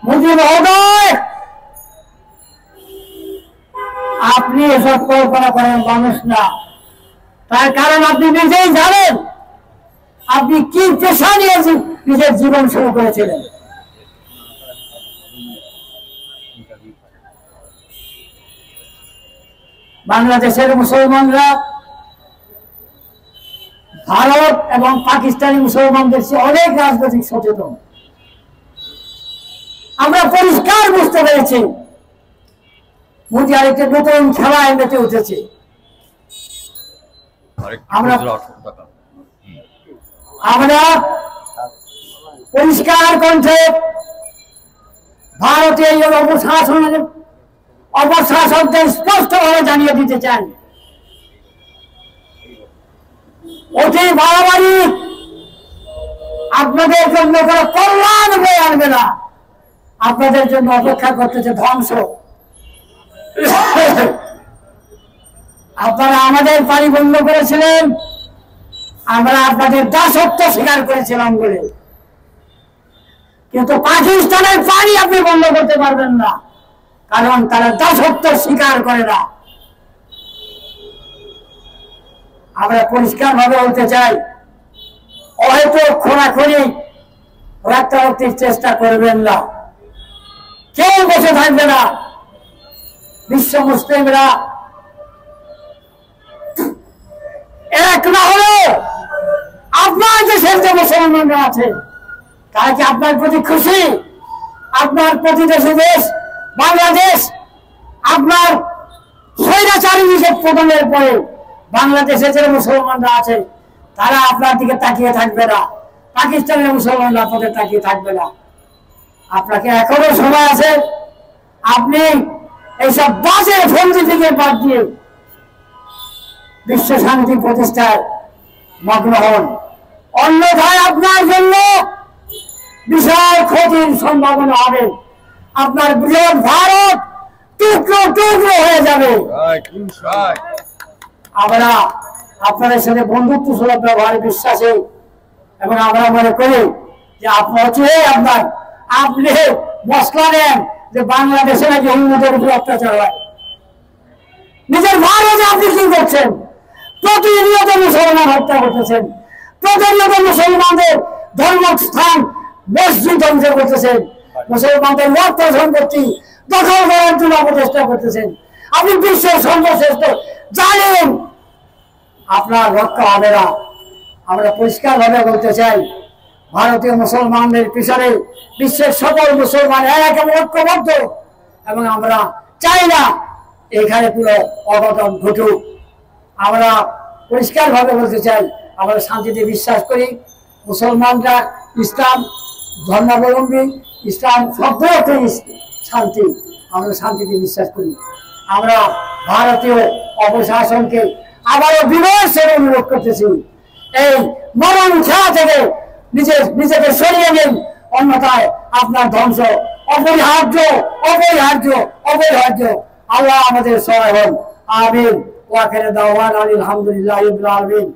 মোদী মহোদয়, আপনি এসব কল্পনা করেন মানুষ না। তার কারণ আপনি নিজেই জানেন আপনি কি পেশা নিয়ে নিজের জীবন শুরু করেছিলেন। বাংলাদেশের মুসলমানরা ভারত এবং পাকিস্তানি মুসলমানদের চেয়ে অনেক রাজনৈতিক সচেতন। আমরা পরিষ্কার বুঝতে পেরেছি মোদী আরেকটা নতুন খেলায় মেতে উঠেছে। আমরা পরিষ্কার কণ্ঠে ভারতীয় অপশাসনকে স্পষ্টভাবে জানিয়ে দিতে চাই, অতি বাড়াবাড়ি আপনাদের জন্য কোনো কল্যাণ বয়ে আনবে না, আপনাদের জন্য অপেক্ষা করতেছে ধ্বংস। আপনারা আমাদের পানি বন্ধ করেছিলেন, আমরা আপনাদের দাসত্ব স্বীকার করেছিলাম বলে, কিন্তু পাকিস্তানের পানি আপনি বন্ধ করতে পারবেন না, কারণ তারা দাসত্ব স্বীকার করে না। আমরা পরিষ্কার ভাবে বলতে চাই, হয়তো খোঁড়াখড়ি রক্তারক্তির চেষ্টা করবেন না, কেউ বসে থাকবে না। বিশ্ব মুসলিমরা এক না হলেও আপনার দেশের যে মুসলমানরা আছে তারা কি আপনার প্রতি খুশি? আপনার প্রতিবেশী দেশ বাংলাদেশ আপনার স্বৈরাচারী পতনের পরে বাংলাদেশে যে মুসলমানরা আছে তারা আপনার দিকে তাকিয়ে থাকবে না, পাকিস্তানের মুসলমানরা আপনাদের তাকিয়ে থাকবে না। আপনাকে এখনো সময় আছে, আপনি এইসব বাজে ফন্দি থেকে বাদ দিয়ে বিশ্ব শান্তি প্রতিষ্ঠায় মগ্ন হন, অন্যথায় আপনার জন্য বিশাল ক্ষতির সম্ভাবনা হবে। আপনার বৃহৎ ভারত টুকরো টুকরো হয়ে যাবে। আমরা আপনাদের সাথে বন্ধুত্ব সুলভ ব্যবহারে বিশ্বাসী এবং আমরা মনে করি যে আপনি মশলা নেন যে বাংলাদেশে নাকি হিন্দুদের উপর অত্যাচার হয়। নিজের ভারতে আপনি কি করছেন? প্রতিনিয়ত মুসলমান হত্যা করতেছেন, প্রতিনিয়ত মুসলমানদের ধর্মস্থান মসজিদ ধ্বংস করতেছেন, মুসলমানদের লক্ষ সম্পত্তি দখল করার জন্য অপচেষ্টা করতেছেন। আপনি বিশ্বের সর্বশ্রেষ্ঠ জানেন আপনার রক্ষা হবে না। আমরা পরিষ্কার ভাবে বলতে চাই, ভারতীয় মুসলমানদের পিছনে বিশ্বের সকল মুসলমান এক এবং ঐক্যবদ্ধ, এবং আমরা চাই না এখানে পুরো অঘটন ঘটুক। আমরা পরিষ্কার ভাবে বলতে চাই, আমরা শান্তিতে বিশ্বাস করি। মুসলমানরা ইসলাম ধর্মাবলম্বী, ইসলাম শব্দ শান্তি, আমরা শান্তিতে বিশ্বাস করি। আমরা ভারতীয় অপশাসনকে আবারও বিমর্ষের অনুরোধ করতেছি, এই মরণ খেলা থেকে নিজেকে সরিয়ে নিন, অন্যথায় আপনার ধ্বংস অপরিহার্য অপরিহার্য অপরিহার্য। আল্লাহ আমাদের সহায় হন। আমিন। ওয়া আখিরু দাওয়ানা আলহামদুলিল্লাহি রাব্বিল আলামিন।